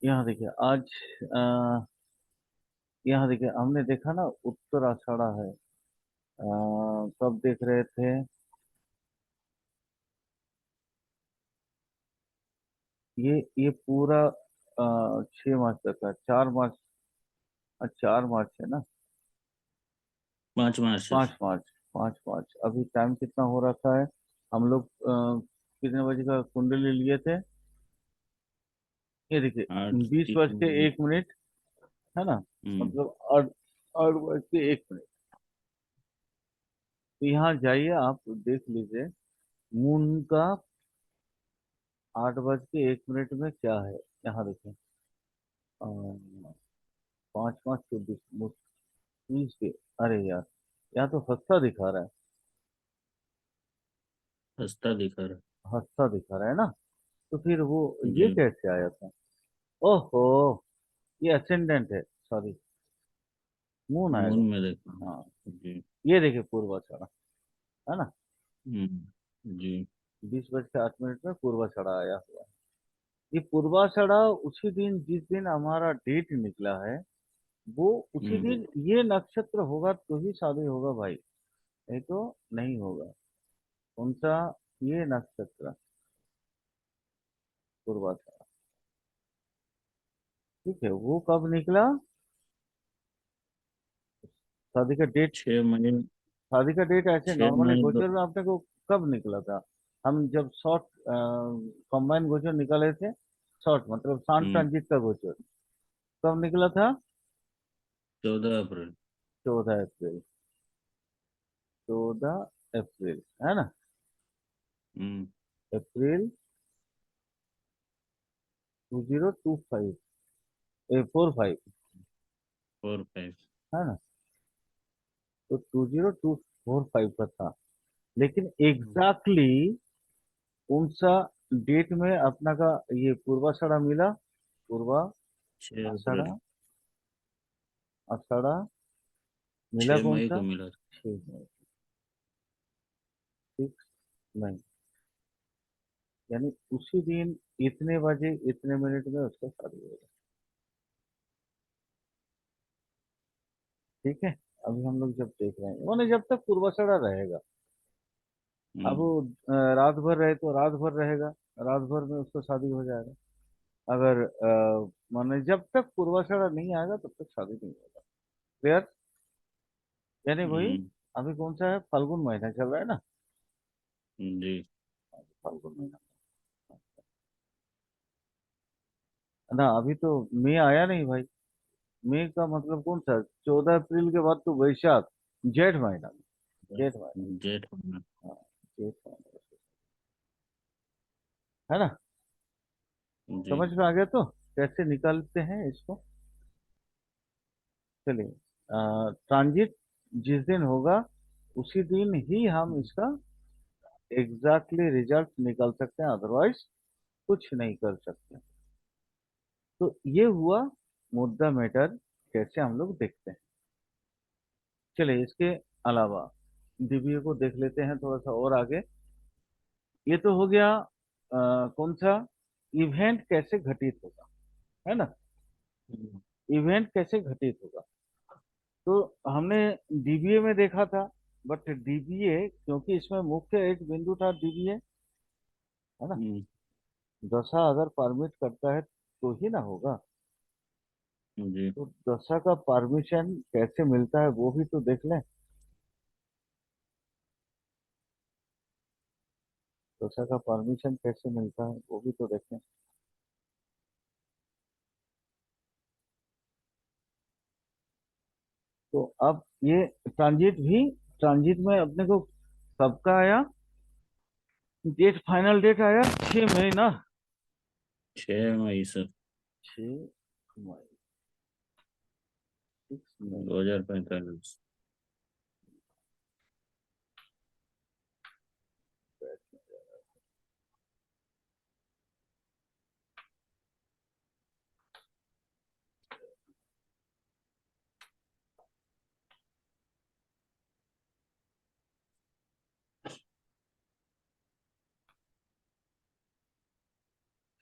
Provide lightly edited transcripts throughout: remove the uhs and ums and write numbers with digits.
यहाँ देखिए आज अ, यहाँ देखिए हमने देखा ना उत्तर आषाढ़ा है। कब देख रहे थे? ये पूरा 6 मार्च तक है। 4 मार्च। 4 मार्च है ना? 5 मार्च सर। 5 मार्च। 5 मार्च। अभी टाइम कितना हो रखा है? हम लोग कितने बजे का कुंडली लिए थे? ये देखिए, आठ 20 बज के 1 मिनट है ना? हम्म। मतलब 8 8 बज के 1 मिनट। तो यहाँ जाइए, आप देख लीजिए मून का 8 बज के 1 मिनट में क्या है। यहाँ देखिए, 5 5 24 के। अरे यार, यहाँ तो हफ्ता दिखा रहा है। रास्ता दिखा रहा हफ्ता दिखा रहा है ना? तो फिर वो है। ये जी। कैसे आया था? ओहो, ये असेंडेंट है। सॉरी, मून मून आएगा। में देखा। हाँ, जी। ये देखिए पूर्वाषाढ़ा है ना? जी। 20 बज के 8 मिनट में पूर्वाषाढ़ा आया हुआ है। ये पूर्वाषाढ़ा उसी दिन, जिस दिन हमारा डेट निकला है, वो उसी हम्म। दिन ये नक्षत्र होगा तो ही शादी होगा भाई, नहीं तो नहीं होगा। कौन सा? ये नक्षत्र पूर्वाषाढ़ा। ठीक है, वो कब निकला? शादी का डेट। 6 महीने। शादी का डेट ऐसे नॉर्मली 6 महीने तो। गोचर में अपने को कब निकला था? हम जब शॉर्ट कंबाइन गोचर निकाले थे, शॉर्ट मतलब शांत हम्म। ट्रांजिट का गोचर कब निकला था? 14 अप्रैल। 14 अप्रैल। 14 अप्रैल है ना? हम्म। अप्रैल 2025, 45 4 5। है ना? तो 2025 का था। लेकिन एग्जैक्टली कौन सा डेट में अपना का ये पूर्वाषाढ़ा मिला? पूर्वा 6 अप्रैल। आषाढ़ा। आषाढ़ा मिला छह कौन मई सा? को मिला था। 6 मई। 6 मई, यानी उसी दिन इतने बजे इतने मिनट में उसका शादी होगा। ठीक है। अभी हम लोग जब देख रहे हैं, मैंने जब तक पूर्वाषाढ़ा रहेगा, अब वो हम्म। रात भर रहे तो रात भर रहेगा, रात भर में उसका शादी हो जाएगा। अगर माने जब तक पूर्वाषाढ़ा नहीं आएगा तब तक शादी नहीं होगा। क्लियर? यानी भाई, हम्म। अभी कौन सा है? फाल्गुन महीना चल रहा है ना? जी। फाल्गुन महीना ना। अभी तो मई आया नहीं भाई। मई का मतलब कौन सा? 14 अप्रैल के बाद तो वैशाख, जेठ महीना। जेठ महीना। जेठ महीना। हाँ, जेठ महीना है ना? जी। समझ में आ गया तो कैसे निकालते हैं इसको? चलिए, ट्रांजिट जिस दिन होगा उसी दिन ही हम इसका एग्जैक्टली रिजल्ट निकाल सकते हैं, अदरवाइज कुछ नहीं कर सकते। तो ये हुआ मुद्दा मैटर, कैसे हम लोग देखते हैं। चलिए, इसके अलावा दिव्य को देख लेते हैं थोड़ा सा और आगे। ये तो हो गया कौन सा? इवेंट कैसे घटित होगा, है ना? हम्म। इवेंट कैसे घटित होगा? तो हमने डीबीए में देखा था, बट डीबीए क्योंकि इसमें मुख्य एक बिंदु था डीबीए, है ना? हम्म। दशा अगर परमिट करता है तो ही ना होगा। जी। तो दशा का परमिशन कैसे मिलता है वो भी तो देख लें। दशा का परमिशन कैसे मिलता है वो भी तो देखें। तो अब ये ट्रांजिट में अपने को कब का आया? डेट, फाइनल डेट आया 6 मई ना? 6 मई सर। 6 मई। 6 मई। 2045।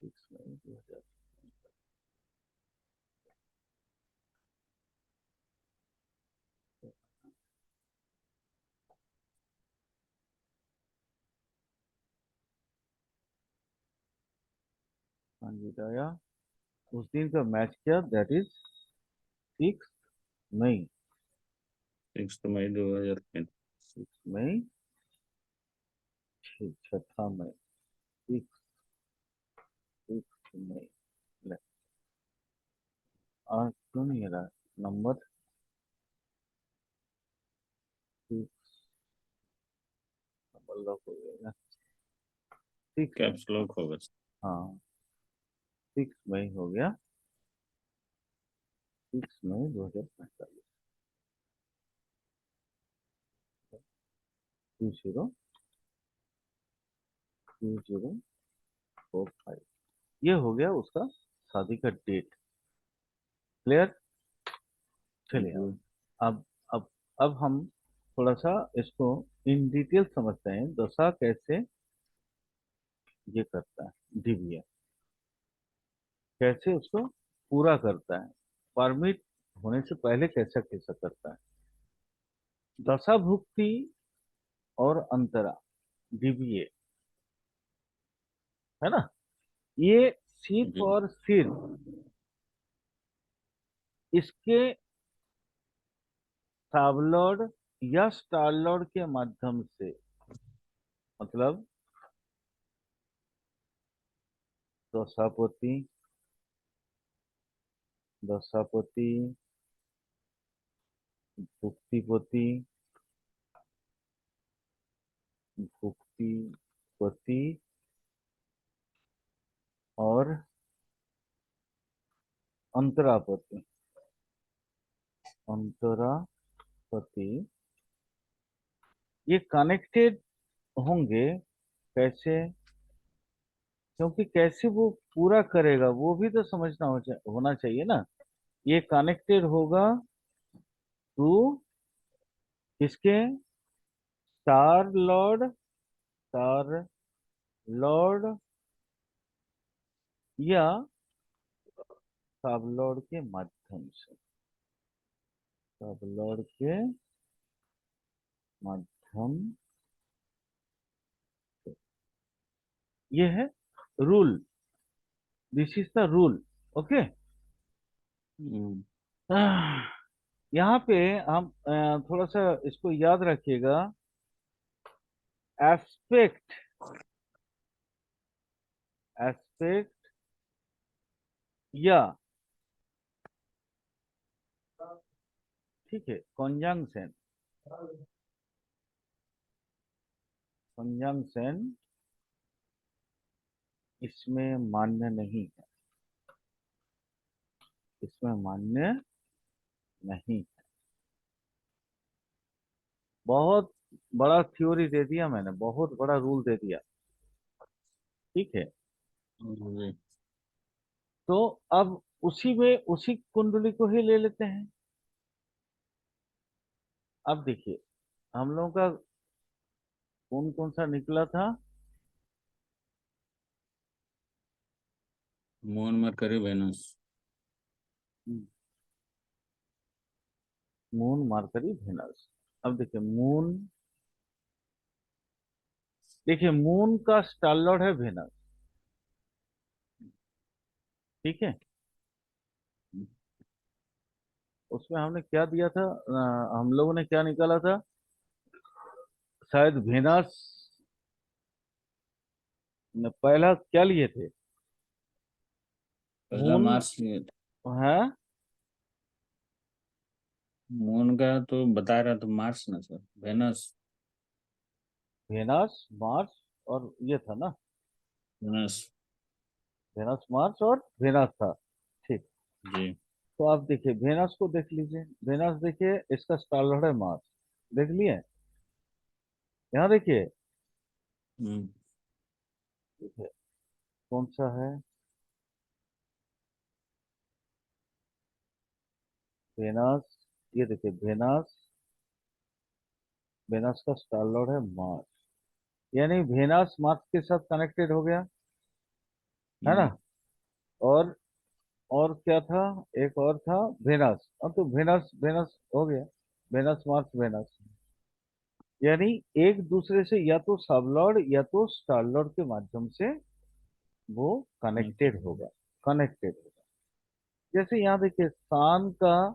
सिक्स मई 2000। ट्रांजिट आया, उस दिन का मैच किया, दैट इज 6 मई। 6 मई 2035। 6 मई, 6 मई, 6 मई। ले, आज क्यों नहीं आ रहा नंबर? 6 नंबर लॉक हो गया। 6, कैप्स लॉक होगा। हाँ, 6 मई हो गया। 6 मई 2045। 202045, ये हो गया उसका शादी का डेट। क्लियर? चलिए जी। अब अब अब हम थोड़ा सा इसको इन डिटेल समझते हैं, दशा कैसे ये करता है, डीवीए कैसे उसको पूरा करता है, परमिट होने से पहले कैसा कैसा करता है। दशा भुक्ति और अंतरा, डीवीए, है ना, ये सिर्फ जी। और सिर्फ इसके साबलॉर्ड या स्टारलॉर्ड के माध्यम से, मतलब दशापति, दशापति, भुक्तिपति, भुक्तिपति और अंतरापति, अंतरापति, ये कनेक्टेड होंगे। कैसे? क्योंकि कैसे वो पूरा करेगा वो भी तो समझना होना चाहिए ना। ये कनेक्टेड होगा टू किसके? स्टार लॉर्ड, स्टार लॉर्ड या सब लॉर्ड के माध्यम से, सब लॉर्ड के माध्यम से। ये है rule, this is the rule. Okay. Hmm, यहाँ पे हम थोड़ा सा इसको याद रखिएगा। एस्पेक्ट, एस्पेक्ट या, ठीक है, कॉन्जंक्शन, कॉन्जंक्शन इसमें मान्य नहीं है, इसमें मान्य नहीं। बहुत बड़ा थ्योरी दे दिया मैंने, बहुत बड़ा रूल दे दिया। ठीक है, जी। तो अब उसी में उसी कुंडली को ही ले लेते हैं। अब देखिए, हम लोगों का कौन कौन सा निकला था? Moon Mercury Venus. Moon, Mercury, Venus. अब देखिए मून, देखिए मून का स्टार लॉर्ड है वेनस। ठीक है, उसमें हमने क्या दिया था, हम लोगों ने क्या निकाला था? शायद वेनस ने पहला क्या लिए थे? पहला मून मार्स लिए थे। है, मून का तो बता रहा तो मार्स ना सर, वेनस। वेनस, मार्स और ये था ना, वेनस। वेनस, मार्स और वेनस था। ठीक। जी। तो आप देखिए वेनस को देख लीजिए, वेनस देखिए इसका स्टार लॉर्ड है मार्स, देख लिए? यहाँ देखिए, हम्म। ठीक है, कौन सा है? वेनस, ये देखिए वेनस, वेनस का स्टार लॉर्ड है मार्स, यानी वेनस मार्स के साथ कनेक्टेड हो गया, है ना। हम्म, और और क्या था? एक और था वेनस, अब तो वेनस वेनस हो गया, वेनस मार्स वेनस, यानी एक दूसरे से या तो सब लॉर्ड या तो स्टार लॉर्ड के माध्यम से वो कनेक्टेड होगा, कनेक्टेड होगा। जैसे यहाँ देखिए सान का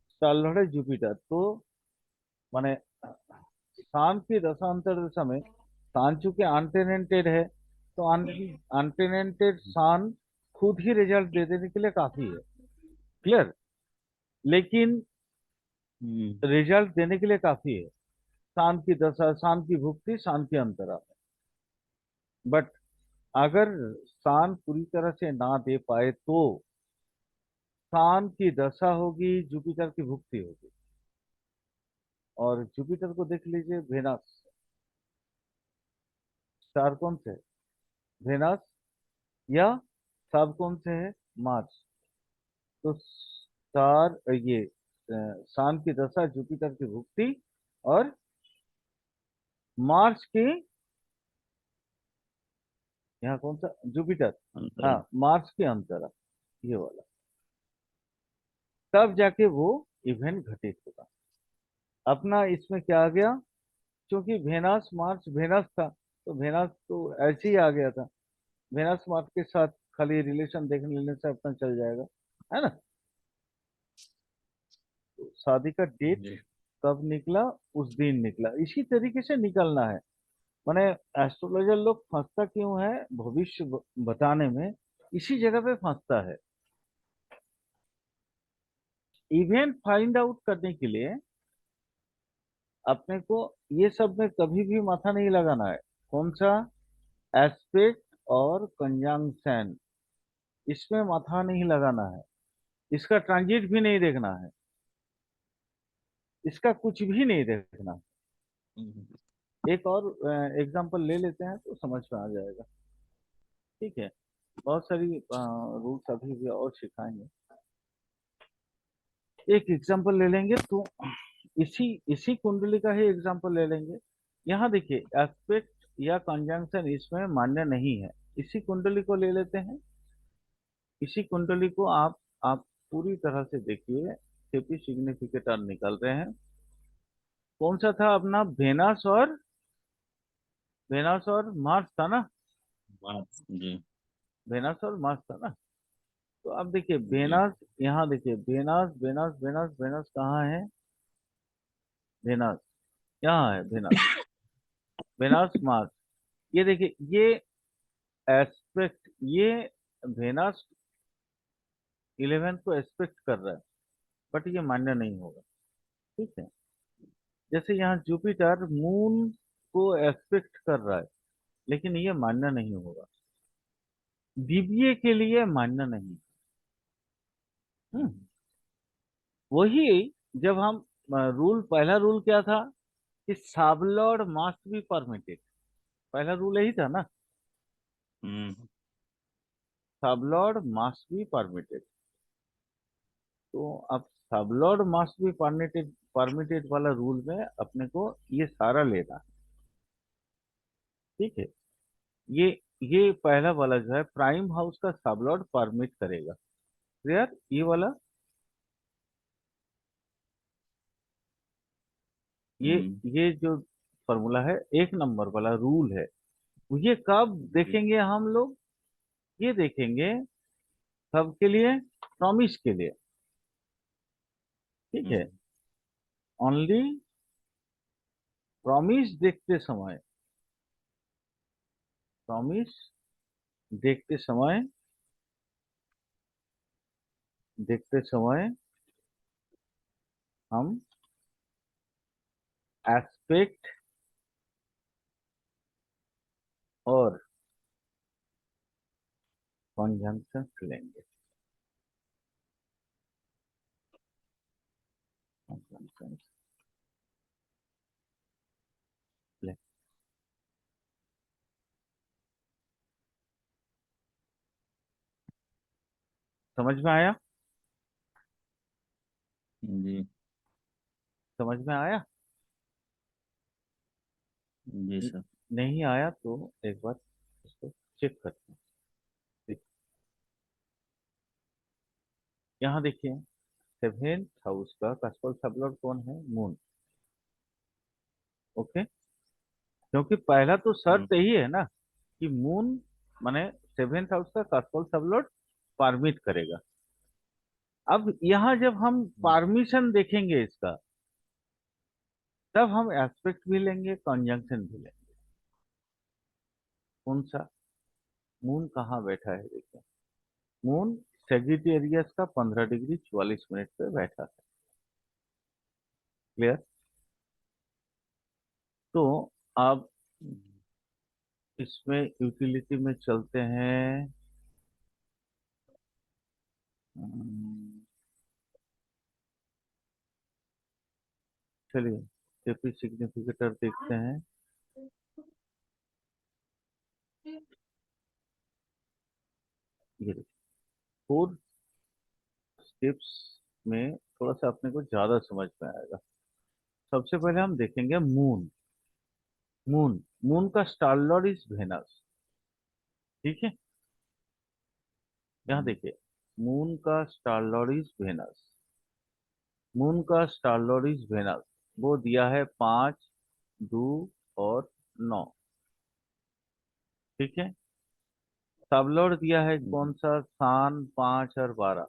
स्टार है जुपिटर, तो माने सान की दशा अंतर दशा में सान चूंकि अनटेनेंटेड है, तो अनटेनेंटेड सान खुद ही रिजल्ट दे देने के लिए काफी है। क्लियर? लेकिन रिजल्ट देने के लिए काफी है सान की दशा, सान की भुक्ति, सान की अंतरा। बट अगर सान पूरी तरह से ना दे पाए तो सान की दशा होगी, जुपिटर की भुक्ति होगी। और जुपिटर को देख लीजिए, वेनस स्टार कौन से है? वेनस, या सब कौन से है? मार्स। तो स्टार ये सान की दशा, जुपिटर की भुक्ति, और मार्स की, यहाँ कौन सा? जुपिटर। अंतर। हाँ, मार्स की अंतरा, ये वाला। तब जाके वो इवेंट घटित होगा। अपना इसमें क्या आ गया? क्योंकि वेनस मार्स, वेनस था तो वेनस तो ऐसे ही आ गया था। वेनस मार्स के साथ खाली रिलेशन देख लेने से अपना चल जाएगा, है ना? तो शादी का डेट जी। कब निकला, उस दिन निकला, इसी तरीके से निकलना है। माने एस्ट्रोलॉजर लोग फंसता क्यों है भविष्य बताने में, इसी जगह पे फंसता है। इवेंट फाइंड आउट करने के लिए अपने को ये सब में कभी भी माथा नहीं लगाना है। कौन सा? एस्पेक्ट और कंजंक्शन, इसमें माथा नहीं लगाना है। इसका ट्रांजिट भी नहीं देखना है, इसका कुछ भी नहीं देखना। एक और एग्जांपल ले लेते हैं तो समझ में आ जाएगा। ठीक है, बहुत सारी रूल्स अभी भी और सिखाएंगे। एक एग्जांपल ले लेंगे तो इसी इसी कुंडली का ही एग्जांपल ले लेंगे। यहाँ देखिए एस्पेक्ट या कंजंक्शन इसमें मान्य नहीं है। इसी कुंडली को ले लेते हैं। इसी कुंडली को आप पूरी तरह से देखिए, केपी सिग्निफिकेटर निकल रहे हैं। कौन सा था अपना? वेनस और मार्स था ना? बात जी। वेनस और मार्स था ना? तो अब देखिए जी। वेनस, यहाँ देखिए वेनस वेनस वेनस वेनस कहाँ है? वेनस यहाँ है, वेनस, वेनस मार्स। ये देखिए ये एस्पेक्ट, ये वेनस 11 को एस्पेक्ट कर रहा है, बट ये मान्य नहीं होगा। ठीक है? जैसे यहाँ जुपिटर मून को एस्पेक्ट कर रहा है, लेकिन ये मान्य नहीं होगा, बीबीए के लिए मान्य नहीं। हम्म, वही जब हम रूल, पहला रूल क्या था कि साबलॉर्ड मस्ट बी परमिटेड। पहला रूल यही था ना, हम्म। साबलॉर्ड मस्ट बी परमिटेड। तो अब साबलॉर्ड मस्ट बी परमिटेड, परमिटेड वाला रूल में अपने को ये सारा लेना है। ठीक है? ये ये पहला वाला जो है प्राइम हाउस का साबलॉर्ड परमिट करेगा। क्लियर? ये वाला, ये हम्म। ये जो फॉर्मूला है, एक नंबर वाला रूल है। ये कब जी। देखेंगे हम लोग? ये देखेंगे कब के लिए? प्रॉमिस के लिए। ठीक है? हम्म। ओनली प्रॉमिस देखते समय, प्रॉमिस देखते समय, देखते समय हम एस्पेक्ट और कॉन्जंक्शन लेंगे। conjunctions लें। समझ में आया? जी। समझ में आया? जी न- सर। नहीं आया तो एक बार इसको चेक करते हैं। ठीक। यहाँ देखिए सेवेंथ हाउस का कस्पल सबलॉर्ड कौन है? मून। ओके? क्योंकि पहला तो हम्म। शर्त यही है ना कि मून माने सेवेंथ हाउस का कास्फल सबलॉर्ड परमिट करेगा। अब यहाँ जब हम परमिशन देखेंगे इसका, तब हम एस्पेक्ट भी लेंगे, कंजंक्शन भी लेंगे। कौन सा? मून कहाँ बैठा है देखिए, मून सेजिटेरियस का 15 डिग्री 44 मिनट पे बैठा है। क्लियर? तो अब इसमें यूटिलिटी में चलते हैं। चलिए केपी सिग्निफिकेटर देखते हैं। ये देखिए, 4 स्टेप्स में थोड़ा सा अपने को ज्यादा समझ में आएगा। सबसे पहले हम देखेंगे मून। मून मून का स्टार लॉर्ड इज वेनस। ठीक है, यहाँ देखिए, मून का star lord is Venus. Moon का स्टार लॉर्ड इज वेनस। वो दिया है 5, 2 और 9। ठीक है, सब लॉर्ड दिया है कौन सा? सान, 5 और 12।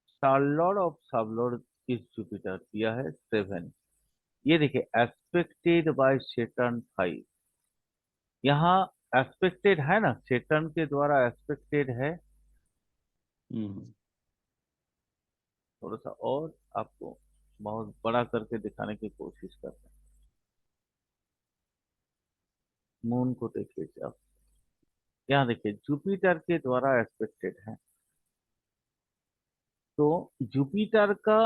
स्टार लॉर्ड ऑफ सब लॉर्ड इज जुपिटर दिया है 7। ये देखिए, एस्पेक्टेड बाय सेटर्न 5। यहाँ एस्पेक्टेड है ना, सेटर्न के द्वारा एस्पेक्टेड है। थोड़ा सा और आपको बहुत बड़ा करके दिखाने की कोशिश करते हैं। मून को देखिए आप, यहाँ देखिए जुपिटर के द्वारा एस्पेक्टेड है। तो जुपिटर का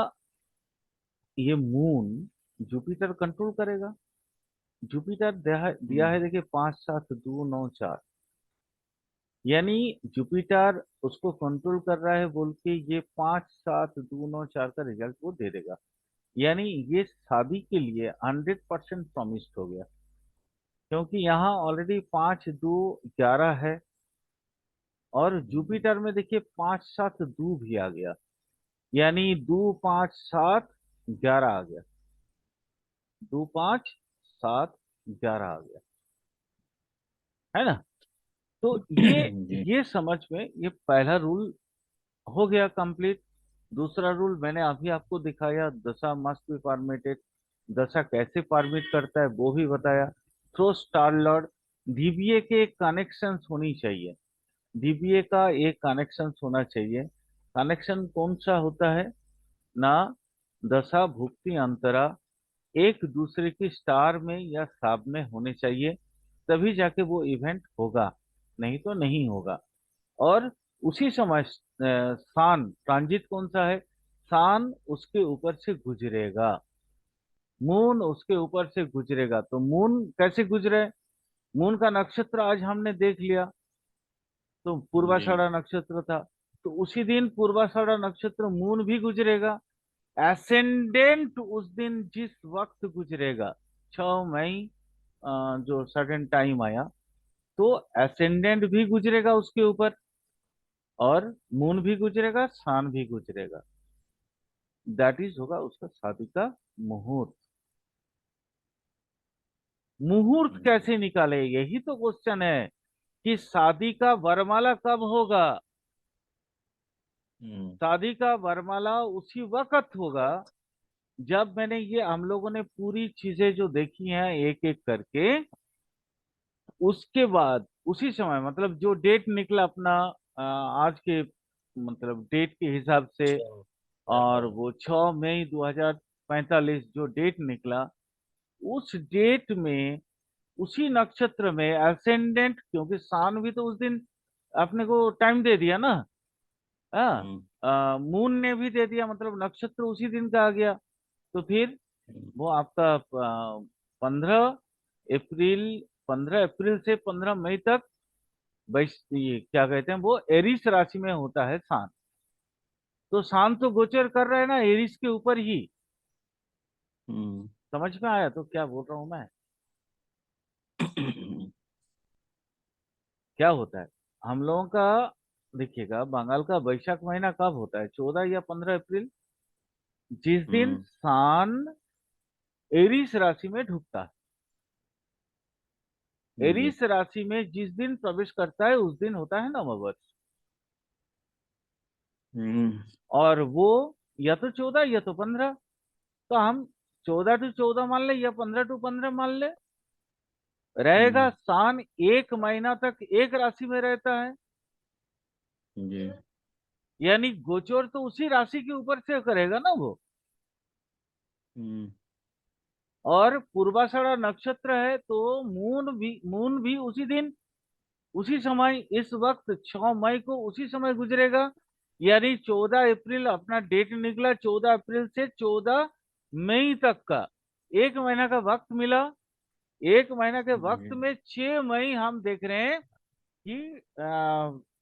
ये मून जुपिटर कंट्रोल करेगा। जुपिटर दिया है देखिए 5, 7, 2, 9, 4। यानी जुपिटर उसको कंट्रोल कर रहा है बोल के ये 5, 7, 2, 9, 4 का रिजल्ट वो दे देगा। यानी ये शादी के लिए 100% प्रॉमिस्ड हो गया, क्योंकि यहाँ ऑलरेडी 5, 2, 11 है। और जुपिटर में देखिए 5, 7, 2 भी आ गया, यानी 2, 5, 7, 11 आ गया। 2, 5, 7, 11 आ गया, है ना? तो जी। ये समझ में, ये पहला रूल हो गया कंप्लीट। दूसरा रूल मैंने अभी आपको दिखाया, दशा मस्ट बी परमिटेड। दशा कैसे परमिट करता है वो भी बताया। थ्रो स्टार लॉर्ड, डीबीए के कनेक्शन होनी चाहिए। डीबीए का एक कनेक्शन होना चाहिए। कनेक्शन कौन सा होता है ना? दशा भुक्ति अंतरा एक दूसरे की स्टार में या साब में होने चाहिए, तभी जाके वो इवेंट होगा, नहीं तो नहीं होगा। और उसी समय सान ट्रांजिट कौन सा है? सान उसके ऊपर से गुजरेगा, मून उसके ऊपर से गुजरेगा। तो मून कैसे गुजरे? मून का नक्षत्र आज हमने देख लिया, तो जी। पूर्वाषाढ़ा नक्षत्र था। तो उसी दिन पूर्वाषाढ़ा नक्षत्र मून भी गुजरेगा। एसेंडेंट उस दिन जिस वक्त गुजरेगा, 6 मई, जो सडन टाइम आया, तो एसेंडेंट भी गुजरेगा उसके ऊपर, और मून भी गुजरेगा, सान भी गुजरेगा। दैट इज होगा उसका शादी का मुहूर्त। मुहूर्त कैसे निकाले, यही तो क्वेश्चन है कि शादी का वरमाला कब होगा। शादी का वरमाला उसी वक्त होगा जब मैंने ये हम लोगों ने पूरी चीजें जो देखी हैं एक एक करके, उसके बाद उसी समय, मतलब जो डेट निकला अपना आज के, मतलब डेट के हिसाब से, और वो 6 मई 2045 जो डेट निकला, उस डेट में उसी नक्षत्र में एसेंडेंट, क्योंकि सान भी तो उस दिन अपने को टाइम दे दिया ना। मून ने भी दे दिया, मतलब नक्षत्र उसी दिन का आ गया। तो फिर वो आपका 15 अप्रैल, 15 अप्रैल से 15 मई तक ये क्या कहते हैं, वो एरिस राशि में होता है शांत। तो शांत तो गोचर कर रहा है ना एरिस के ऊपर ही। समझ में आया तो क्या बोल रहा हूं मैं? क्या होता है हम लोगों का? देखिएगा, बंगाल का वैशाख महीना कब होता है? 14 या 15 अप्रैल, जिस दिन सान एरिस राशि में ढुकता है। जी। एरीस राशि में जिस दिन प्रवेश करता है उस दिन होता है नववर्ष। हम्म। और वो या तो 14 या तो 15। तो हम 14 to 14 मान ले या 15 to 15 मान ले। रहेगा हम्म। सान 1 महीना तक एक राशि में रहता है। जी। यानी गोचर तो उसी राशि के ऊपर से करेगा ना वो। हम्म। और पूर्वाषाढ़ा नक्षत्र है तो मून भी उसी दिन उसी समय इस वक्त 6 मई को उसी समय गुजरेगा। यानी 14 अप्रैल अपना डेट निकला, 14 अप्रैल से 14 मई तक का 1 महीना का वक्त मिला। 1 महीना के वक्त जी। में 6 मई हम देख रहे हैं कि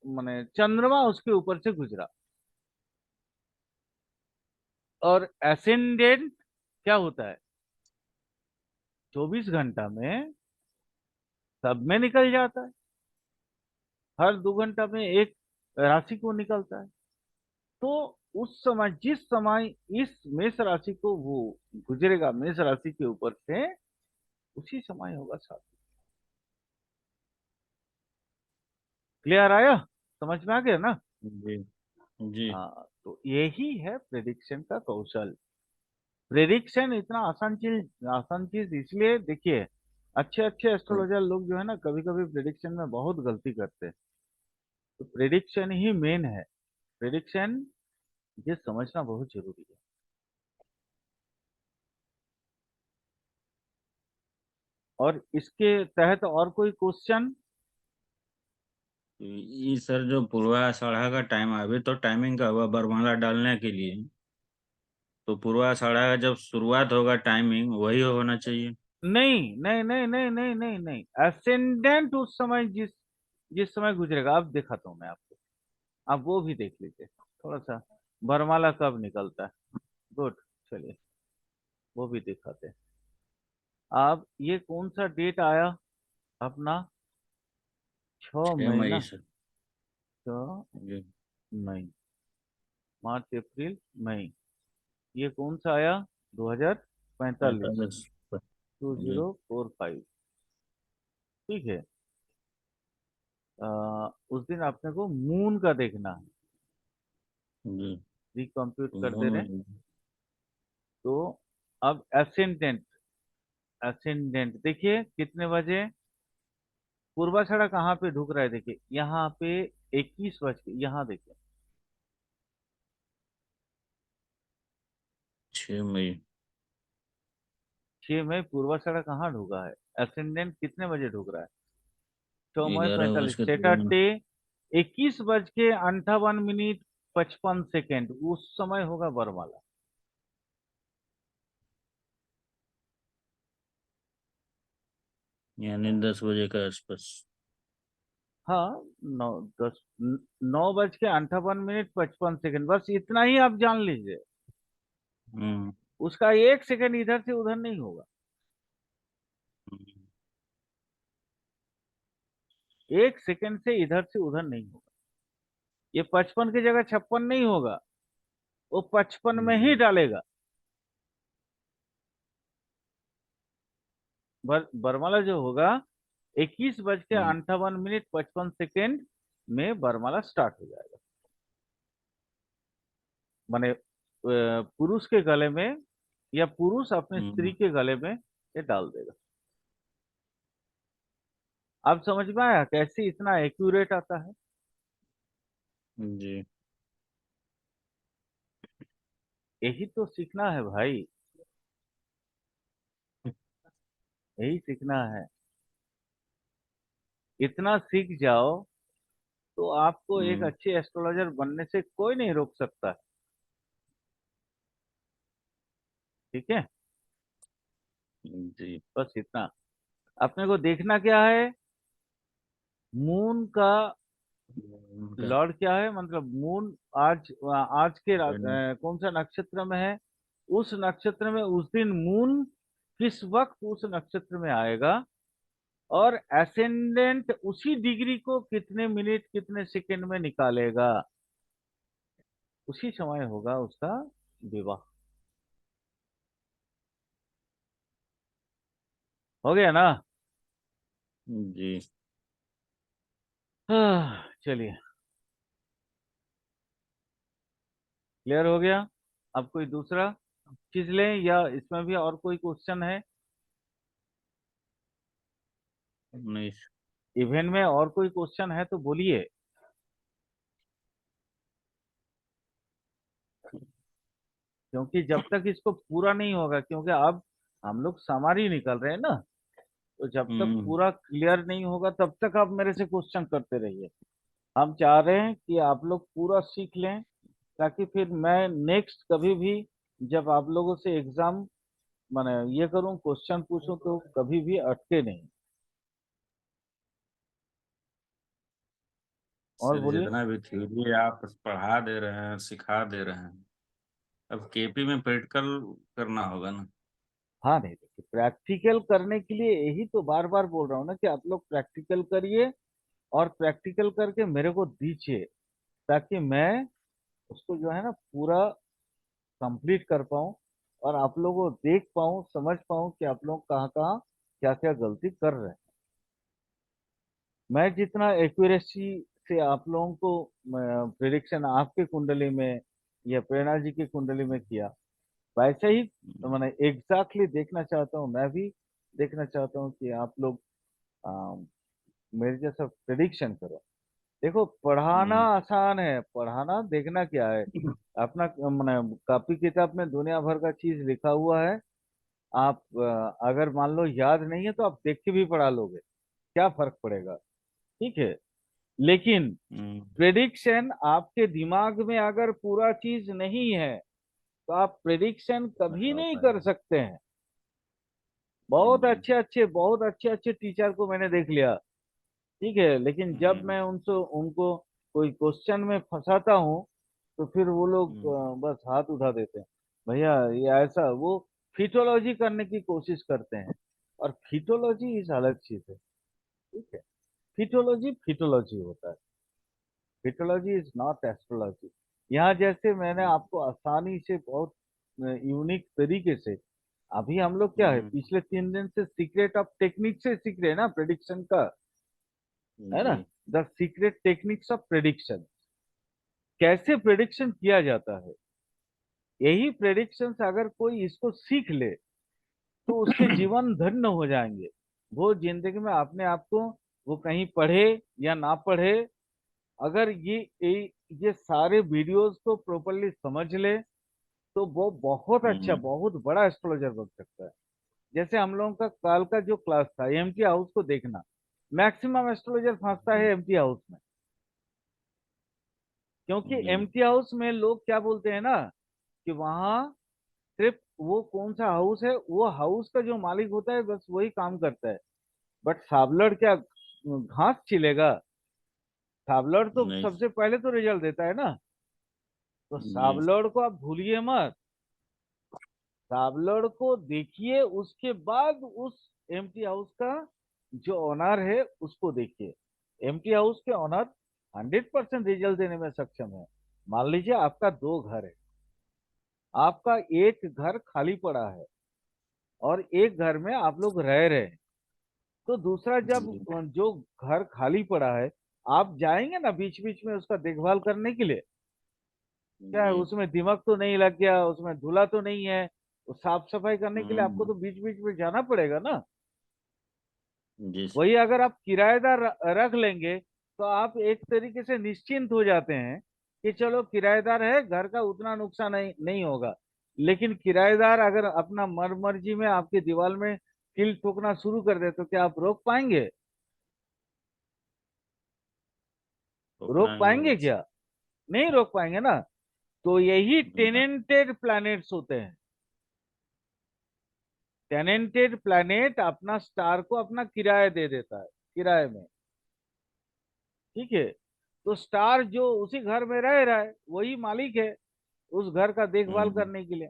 माने चंद्रमा उसके ऊपर से गुजरा। और एसेंडेंट क्या होता है? 24 घंटा में सब में निकल जाता है। हर 2 घंटा में एक राशि को निकलता है। तो उस समय जिस समय इस मेष राशि को वो गुजरेगा मेष राशि के ऊपर से, उसी समय होगा साथ। क्लियर आया? समझ में आ गया ना? जी। जी। हाँ, तो यही है प्रेडिक्शन का कौशल। प्रेडिक्शन इतना आसान चीज इसलिए देखिए, अच्छे अच्छे एस्ट्रोलॉजर लोग जो है ना कभी कभी प्रेडिक्शन में बहुत गलती करते हैं। तो प्रेडिक्शन ही मेन है। प्रेडिक्शन ये समझना बहुत जरूरी है। और इसके तहत और कोई क्वेश्चन? ये सर जो पूर्वाषाढ़ा का टाइम अभी तो टाइमिंग का हुआ बरमाला डालने के लिए, तो पूर्वाषाढ़ा का जब शुरुआत होगा टाइमिंग वही होना चाहिए। नहीं नहीं नहीं नहीं नहीं नहीं नहीं, असेंडेंट उस समय जिस जिस समय गुजरेगा, अब दिखाता हूँ मैं आपको। आप वो भी देख लीजिए थोड़ा सा। बरमाला कब निकलता है? गुड। चलिए वो भी दिखाते हैं। अब ये कौन सा डेट आया अपना? 6 मई 6 मई ना? सर। 6 मई। जी। मार्च अप्रैल मई। ये कौन सा आया? 2045। 45। जी। 2045। ठीक है। उस दिन आपने को मून का देखना है। जी। रिकम्प्यूट तो कर दे रहे हैं। तो अब एसेंडेंट, एसेंडेंट देखिए कितने बजे पूर्वाषाढ़ा कहाँ पे ढुक रहा है? देखिए यहाँ पे 21 बज के, यहाँ देखिए 6 मई। 6 मई पूर्वाषाढ़ा कहाँ ढुका है? एसेंडेंट कितने बजे ढुक रहा है? 6 मई 11 बज 45 के 53। सैटरडे। 21 बज के 58 मिनट 55 सेकेंड उस समय होगा बरमाला। यानी 10 बजे के आसपास। हाँ, 9 बज के 58 मिनट 55 सेकेंड, बस इतना ही आप जान लीजिए। हम्म। उसका 1 सेकेंड इधर से उधर नहीं होगा। 1 सेकेंड से इधर से उधर नहीं होगा। ये 55 की जगह 56 नहीं होगा, वो 55 में ही जी। डालेगा। बरमाला जो होगा 21 बज के 58 मिनट 55 सेकेंड में बरमाला स्टार्ट हो जाएगा। माने पुरुष के गले में या पुरुष अपने स्त्री हम्म। के गले में ये डाल देगा। आप समझ में आया कैसे इतना एक्यूरेट आता है? जी। यही तो सीखना है भाई, यही सीखना है। इतना सीख जाओ तो आपको एक हम्म। अच्छे एस्ट्रोलॉजर बनने से कोई नहीं रोक सकता। ठीक है। जी। बस इतना। अपने को देखना क्या है? मून का उनका लॉर्ड क्या है, मतलब मून आज आज के कौन सा नक्षत्र में है? उस नक्षत्र में उस दिन मून किस वक्त उस नक्षत्र में आएगा। और एसेंडेंट उसी डिग्री को कितने मिनट कितने सेकंड में निकालेगा, उसी समय होगा उसका विवाह। हो गया ना? जी। चलिए, क्लियर हो गया। अब कोई दूसरा चीज लें या इसमें भी और कोई क्वेश्चन है? नहीं। इवेंट में और कोई क्वेश्चन है तो बोलिए। क्योंकि जब तक इसको पूरा नहीं होगा, क्योंकि अब हम लोग समरी निकल रहे हैं ना, तो जब तक हम्म। पूरा क्लियर नहीं होगा तब तक आप मेरे से क्वेश्चन करते रहिए। हम चाह रहे हैं कि आप लोग पूरा सीख लें, ताकि फिर मैं नेक्स्ट कभी भी जब आप लोगों से एग्जाम माने ये करूं, क्वेश्चन पूछूं, तो कभी भी अटके नहीं। और सर बोलिए। जितना भी थ्योरी आप पढ़ा दे रहे हैं, सिखा दे रहे हैं, अब केपी में प्रैक्टिकल करना होगा ना। हाँ, नहीं देखिए, प्रैक्टिकल करने के लिए यही तो बार बार बोल रहा हूँ ना कि आप लोग प्रैक्टिकल करिए और प्रैक्टिकल करके मेरे को दीजिए, ताकि मैं उसको जो है ना पूरा कंप्लीट कर पाऊँ और आप लोगों को देख पाऊँ, समझ पाऊँ कि आप लोग कहाँ कहाँ क्या क्या गलती कर रहे हैं। मैं जितना एक्यूरेसी से आप लोगों को प्रिडिक्शन आपके कुंडली में या प्रेरणा जी की कुंडली में किया, वैसे ही मैंने एग्जैक्टली देखना चाहता हूँ। मैं भी देखना चाहता हूँ कि आप लोग अ, मेरे जैसा प्रिडिक्शन करो। देखो, पढ़ाना हम्म। आसान है, पढ़ाना देखना क्या है। अपना मैंने कॉपी किताब में दुनिया भर का चीज लिखा हुआ है। आप अगर मान लो याद नहीं है तो आप देख के भी पढ़ा लोगे, क्या फर्क पड़ेगा? ठीक है। लेकिन हम्म। प्रेडिक्शन आपके दिमाग में अगर पूरा चीज नहीं है तो आप प्रेडिक्शन नहीं कभी हो नहीं कर पाएगा। सकते हैं। बहुत जी। अच्छे अच्छे बहुत अच्छे टीचर को मैंने देख लिया, ठीक है, लेकिन जब हम्म। मैं उनसे उनको कोई क्वेश्चन में फंसाता हूँ तो फिर वो लोग हम्म। बस हाथ उठा देते हैं। भैया ये ऐसा, वो फिटोलॉजी करने की कोशिश करते हैं, और फिटोलॉजी इस अलग चीज है। ठीक है। फिटोलॉजी फिटोलॉजी होता है, फिटोलॉजी इज नॉट एस्ट्रोलॉजी। यहाँ जैसे मैंने आपको आसानी से बहुत यूनिक तरीके से, अभी हम लोग क्या है हम्म। पिछले 3 दिन से सीक्रेट ऑफ टेक्निक से सीख रहे हैं ना प्रेडिक्शन का, है ना। जी। The secret techniques of prediction, कैसे प्रेडिक्शन किया जाता है। यही प्रेडिक्शन अगर कोई इसको सीख ले तो उसके जीवन धन्य हो जाएंगे। वो जिंदगी में अपने आप को, वो कहीं पढ़े या ना पढ़े, अगर ये सारे वीडियोस को प्रॉपरली समझ ले तो वो बहुत अच्छा, हम्म। बहुत बड़ा एस्ट्रोलॉजर बन सकता है। जैसे हम लोगों का कल का जो क्लास था, एम्प्टी हाउस को देखना, मैक्सिमम एस्ट्रोलॉजर फंसता है जी। एम्प्टी हाउस में। क्योंकि जी। एम्प्टी हाउस में लोग क्या बोलते हैं ना कि वहां सिर्फ वो कौन सा हाउस है, वो हाउस का जो मालिक होता है बस वही काम करता है। बट साबलड़ क्या घास छिलेगा? साबलड़ तो नहीं। सबसे पहले तो रिजल्ट देता है ना। तो जी। साबलड़ को आप भूलिए मत, साबलड़ को देखिए, उसके बाद उस एम्प्टी हाउस का जो ओनर है उसको देखिए। एम्प्टी हाउस के ओनर 100% रिजल्ट देने में सक्षम है। मान लीजिए आपका 2 घर है, आपका एक घर खाली पड़ा है और एक घर में आप लोग रह रहे हैं। तो दूसरा जब जी। जो घर खाली पड़ा है, आप जाएंगे ना बीच बीच में उसका देखभाल करने के लिए? क्या है जी। उसमें दिमाग तो नहीं लग गया, उसमें धूला तो नहीं है? तो साफ सफाई करने के लिए आपको हम्म। तो बीच बीच में जाना पड़ेगा ना। जी सर। वही अगर आप किराएदार रख लेंगे तो आप एक तरीके से निश्चिंत हो जाते हैं कि चलो किराएदार है, घर का उतना नुकसान नहीं होगा। लेकिन किराएदार अगर अपना मर्जी में आपके दीवार में कील ठोकना शुरू कर दे तो क्या आप रोक पाएंगे? रोक रोकना ही होगा। पाएंगे क्या? नहीं रोक पाएंगे ना। तो यही ना। टेनेंटेड प्लैनेट्स होते हैं। टेनेंटेड प्लैनेट अपना स्टार को अपना किराया दे देता है, किराए में। ठीक है। तो स्टार जो उसी घर में रह रहा है वही मालिक है उस घर का देखभाल हम्म। करने के लिए।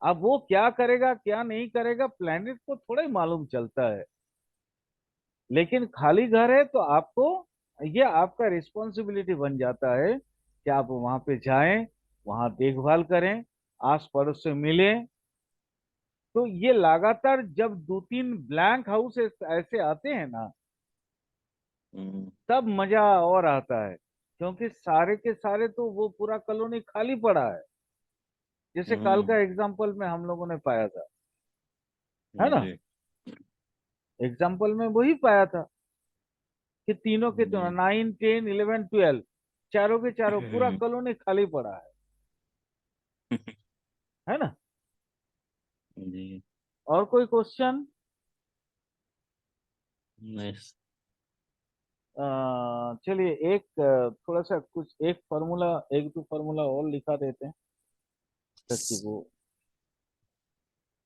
अब वो क्या करेगा क्या नहीं करेगा प्लैनेट को थोड़ा ही मालूम चलता है। लेकिन खाली घर है तो आपको, ये आपका रिस्पॉन्सिबिलिटी बन जाता है कि आप वहां पे जाएं, वहां देखभाल करें, आस पड़ोस से मिलें, तो ये लगातार जब दो तीन ब्लैंक हाउस ऐसे आते हैं ना, हम्म। तब मजा और आता है, क्योंकि सारे के सारे तो वो पूरा कॉलोनी खाली पड़ा है, जैसे काल हम्म। का एग्जाम्पल में हम लोगों ने पाया था, है ना। जी। एग्जाम्पल में वही पाया था कि तीनों के तीनों जी। 9, 10, 11, 12 चारों के चारों पूरा हम्म। कॉलोनी खाली पड़ा है ना। जी। और कोई क्वेश्चन? नहीं। चलिए एक थोड़ा सा कुछ एक फार्मूला, एक दो फार्मूला और लिखा देते हैं ताकि वो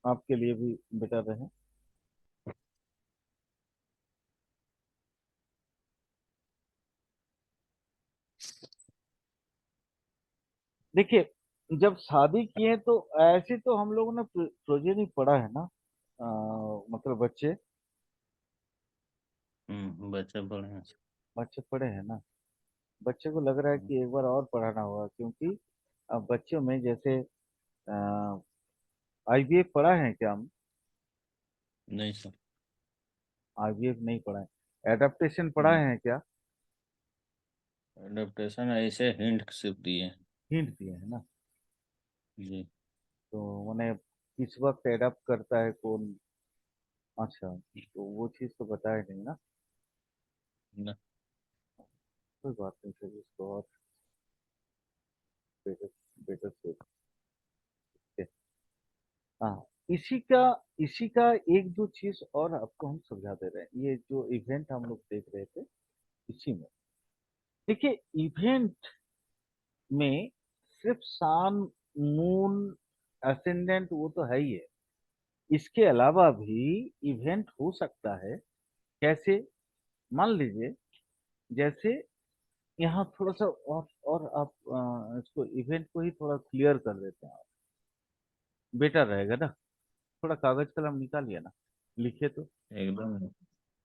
आपके लिए भी बेटर रहे। देखिए, जब शादी किए तो ऐसे तो हम लोगों ने प्रोजेनी पढ़ा है ना, मतलब बच्चे बच्चा पढ़े हैं। बच्चे पढ़े हैं ना। बच्चे को लग रहा है कि एक बार और पढ़ाना होगा, क्योंकि अब बच्चों में जैसे आईवीएफ पढ़ा है क्या हम? नहीं सर। आईवीएफ नहीं पढ़ा है। एडेप्टेशन पढ़ा है क्या? एडेप्टेशन ऐसे हिंट सिर्फ दिए। हिंट दिए है ना। जी। तो मैंने किस वक्त एडाप्ट करता है कौन, अच्छा, तो वो चीज़ तो बताया नहीं ना। न, कोई बात नहीं, फिर इसको और बेटर बेटर से देखते हैं। हाँ, इसी का एक दो चीज और आपको हम समझा दे रहे हैं, ये जो इवेंट हम लोग देख रहे थे इसी में। देखिए, इवेंट में सिर्फ सन, मून, असेंडेंट वो तो है ही है, इसके अलावा भी इवेंट हो सकता है। कैसे? मान लीजिए, जैसे यहाँ थोड़ा सा और आप इसको इवेंट को ही थोड़ा क्लियर कर देते हैं, बेटर रहेगा ना। थोड़ा कागज कलम निकालिए ना, लिखिए तो। एकदम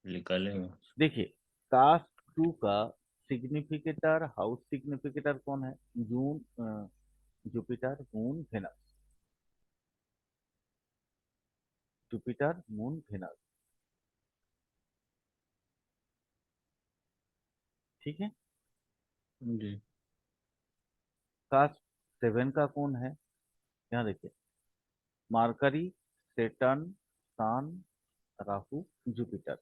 निकालेगा। देखिए, कास्ट टू का सिग्निफिकेटर, हाउस सिग्निफिकेटर कौन है? June, Jupiter, Moon, Venus. Jupiter, Moon, Venus, ठीक है। जी। कास्ट सेवन का कौन है? यहाँ देखिए, मार्करी, सेटर्न, सन, राहु, जुपिटर।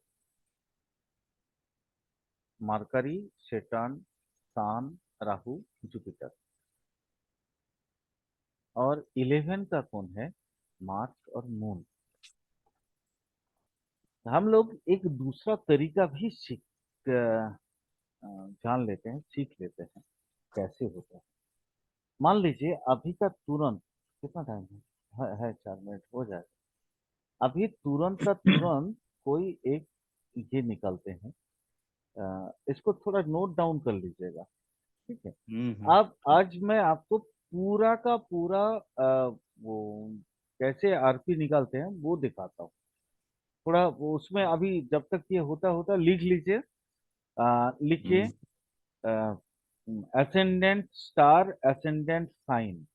मार्करी, सेटर्न, सन, राहु, जुपिटर। और 11 का कौन है? मार्स और मून। हम लोग एक दूसरा तरीका भी जान लेते हैं, सीख लेते हैं कैसे होता है। मान लीजिए अभी का तुरंत, कितना टाइम है 4 मिनट हो जाए। अभी तुरंत का तुरंत कोई एक ये निकलते हैं, इसको थोड़ा नोट डाउन कर लीजिएगा, ठीक है। अब ठीक। आज मैं आपको पूरा का पूरा वो कैसे आरपी निकालते हैं वो दिखाता हूँ। थोड़ा वो उसमें अभी जब तक ये होता होता लिख लीजिए। लिखिए, हम्म। असेंडेंट स्टार, असेंडेंट साइन,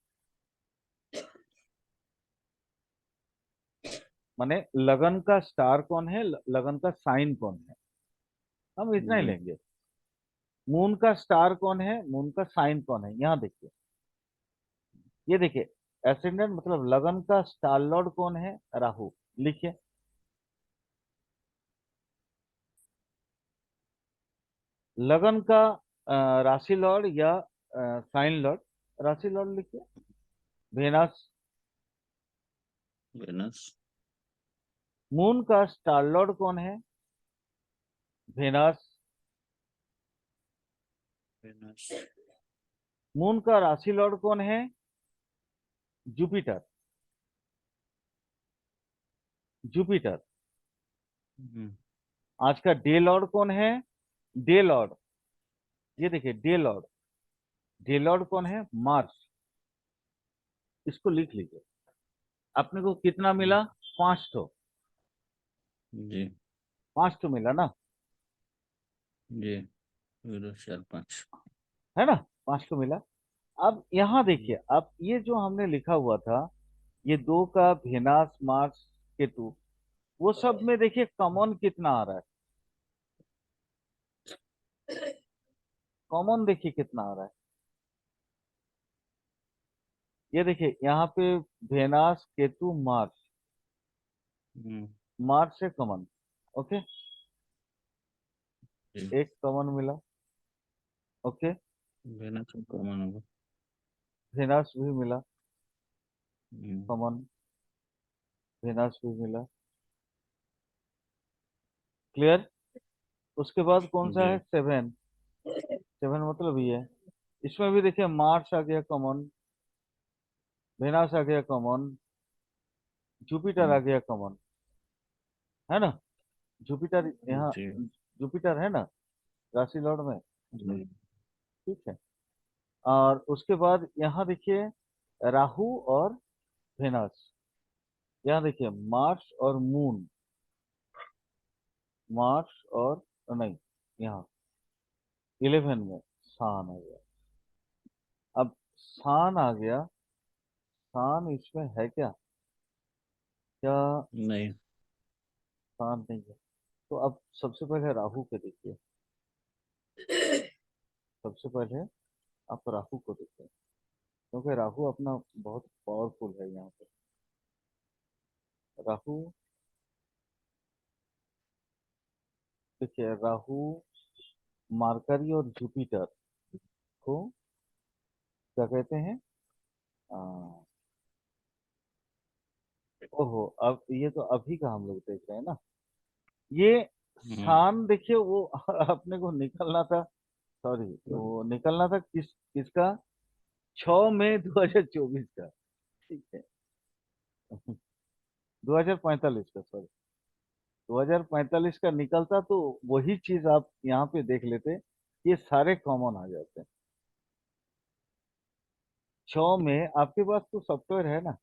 माने लगन का स्टार कौन है, लगन का साइन कौन है, हम इतना ही जी। लेंगे। मून का स्टार कौन है, मून का साइन कौन है, यहाँ देखिए। ये देखिए, एसेंडेंट मतलब लगन का स्टार लॉर्ड कौन है? राहु। लिखिए, लगन का राशि लॉर्ड या साइन लॉर्ड, राशि लॉर्ड लिखिए, वेनस। वेनस। मून का स्टार लॉर्ड कौन है? वेनस। वेनस। मून का राशि लॉर्ड कौन है? जुपिटर। जुपिटर। हम्म। आज का डे लॉर्ड कौन है? डे लॉर्ड, ये देखिए डे लॉर्ड, डे लॉर्ड कौन है? मार्स। इसको लिख लीजिए। अपने को कितना मिला? 5 जी। 5 मिला ना, जी। 0, 4, 5। है ना। 5 मिला। अब यहाँ देखिए, अब ये जो हमने लिखा हुआ था, ये दो का भेनास मार्स केतु, वो सब में देखिए कॉमन कितना आ रहा है, कॉमन देखिए कितना आ रहा है। ये देखिए यहाँ पे भेनास केतु मार्स, हम्म, मार्स से कॉमन, ओके, जी। एक कॉमन मिला, ओके, बिना सब कॉमन होगा। भेनास भी मिला हम्म, कॉमन, भेनास भी मिला, क्लियर। उसके बाद कौन सा है, जी। सेवन, सेवन मतलब ये है, इसमें भी देखिए मार्स आ गया कॉमन, वेनस आ गया कॉमन, जुपिटर आ हम्म, गया कॉमन, है ना, जुपिटर यहाँ, जी। जुपिटर है ना राशि लॉर्ड में, जी। ठीक है। और उसके बाद यहाँ देखिए राहु और वेनस, यहाँ देखिए मार्स और मून, मार्स और नहीं, यहाँ 11 में सान आ गया। अब सान आ गया, सान इसमें है क्या, क्या नहीं। सान नहीं है, तो अब सबसे पहले राहु के देखिए, सबसे पहले आप राहु को देखिए, क्योंकि राहु अपना बहुत पावरफुल है यहाँ पे। राहु देखिए, राहु मार्करी और जुपिटर को क्या कहते हैं, आ, ओहो, अब ये तो अभी का हम लोग देख रहे हैं ना, ये हम्म, शान देखिए वो अपने को निकलना था, सॉरी वो निकलना था किसका, 6 मई 2024 का, ठीक है, 2045 का, सॉरी 2045 का निकलता तो वही चीज आप यहाँ पे देख लेते, ये सारे कॉमन आ जाते। 6 में आपके पास तो सॉफ्टवेयर है ना,